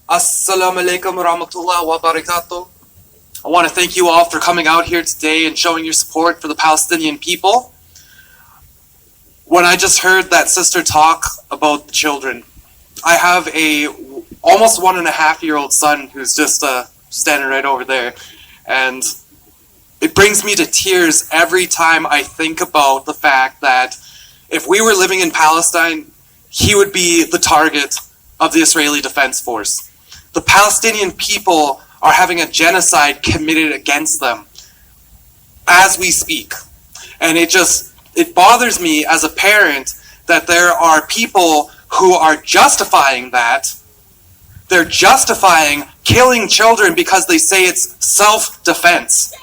Assalamu alaikum warahmatullahi wabarakatuh. I want to thank you all for coming out here today and showing your support for the Palestinian people. When I just heard that sister talk about the children, I have a almost 1.5-year-old son who's just standing right over there, and it brings me to tears every time I think about the fact that if we were living in Palestine, he would be the target of the Israeli Defense Force. The Palestinian people are having a genocide committed against them as we speak. And it bothers me as a parent that there are people who are justifying that. They're justifying killing children because they say it's self-defense.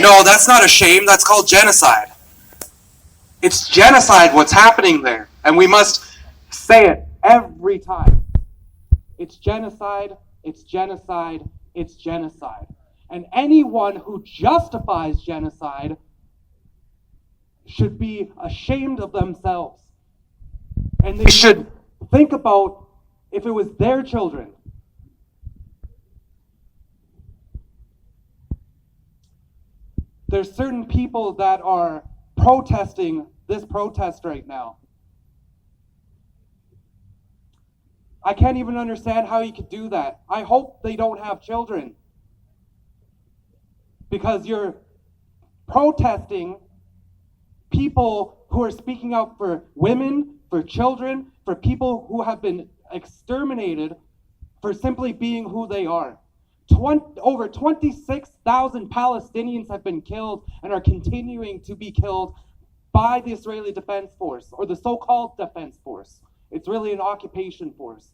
No, that's not a shame. That's called genocide. It's genocide what's happening there. And we must say it every time. It's genocide, it's genocide, it's genocide. And anyone who justifies genocide should be ashamed of themselves. And they should think about if it was their children. There's certain people that are protesting this protest right now. I can't even understand how you could do that. I hope they don't have children. Because you're protesting people who are speaking out for women, for children, for people who have been exterminated for simply being who they are. Over 26,000 Palestinians have been killed and are continuing to be killed by the Israeli Defense Force, or the so-called Defense Force. It's really an occupation force.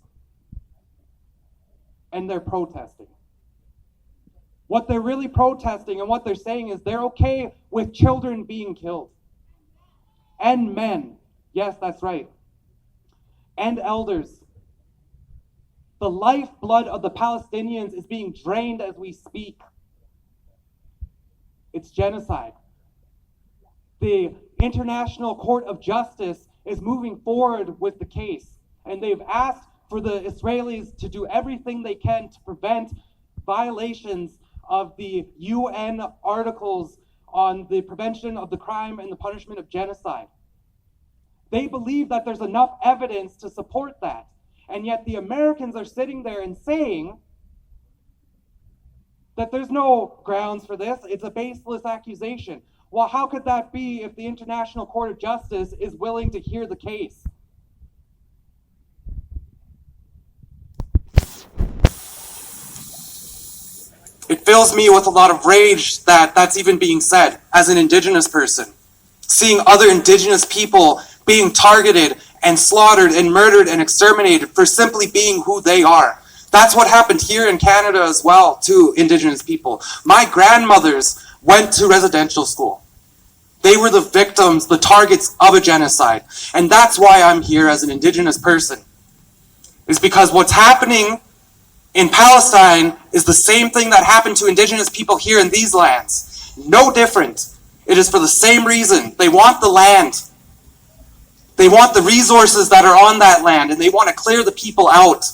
And they're protesting. What they're really protesting and what they're saying is they're okay with children being killed. And men. Yes, that's right. And elders. The lifeblood of the Palestinians is being drained as we speak. It's genocide. The International Court of Justice is moving forward with the case, and they've asked for the Israelis to do everything they can to prevent violations of the UN articles on the prevention of the crime and the punishment of genocide. They believe that there's enough evidence to support that, and yet the Americans are sitting there and saying that there's no grounds for this, it's a baseless accusation. Well, how could that be if the International Court of Justice is willing to hear the case? It fills me with a lot of rage that that's even being said as an Indigenous person. Seeing other Indigenous people being targeted and slaughtered and murdered and exterminated for simply being who they are. That's what happened here in Canada as well to Indigenous people. My grandmothers went to residential school. They were the victims, the targets of a genocide. And that's why I'm here as an Indigenous person. Is because what's happening in Palestine is the same thing that happened to Indigenous people here in these lands. No different. It is for the same reason. They want the land. They want the resources that are on that land, and they want to clear the people out.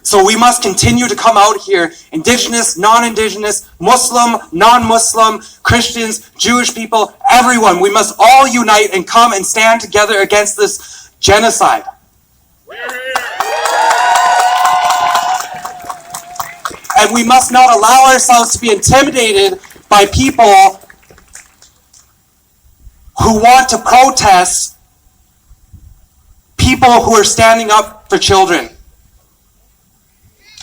So we must continue to come out here, Indigenous, non-Indigenous, Muslim, non-Muslim, Christians, Jewish people, everyone. We must all unite and come and stand together against this genocide. And we must not allow ourselves to be intimidated by people who want to protest people who are standing up for children.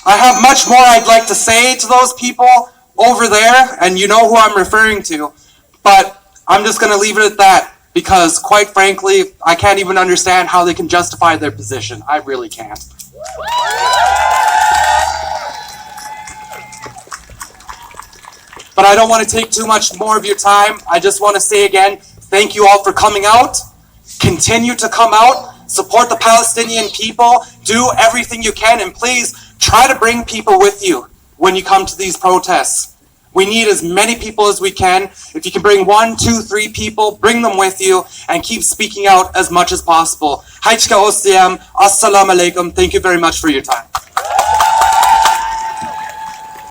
I have much more I'd like to say to those people over there, and you know who I'm referring to, but I'm just going to leave it at that, because quite frankly, I can't even understand how they can justify their position. I really can't. But I don't want to take too much more of your time. I just want to say again, thank you all for coming out. Continue to come out. Support the Palestinian people. Do everything you can, and please try to bring people with you when you come to these protests. We need as many people as we can. If you can bring 1, 2, 3 people, bring them with you and keep speaking out as much as possible. Haichka Ostiam, Assalamu alaikum. Thank you very much for your time.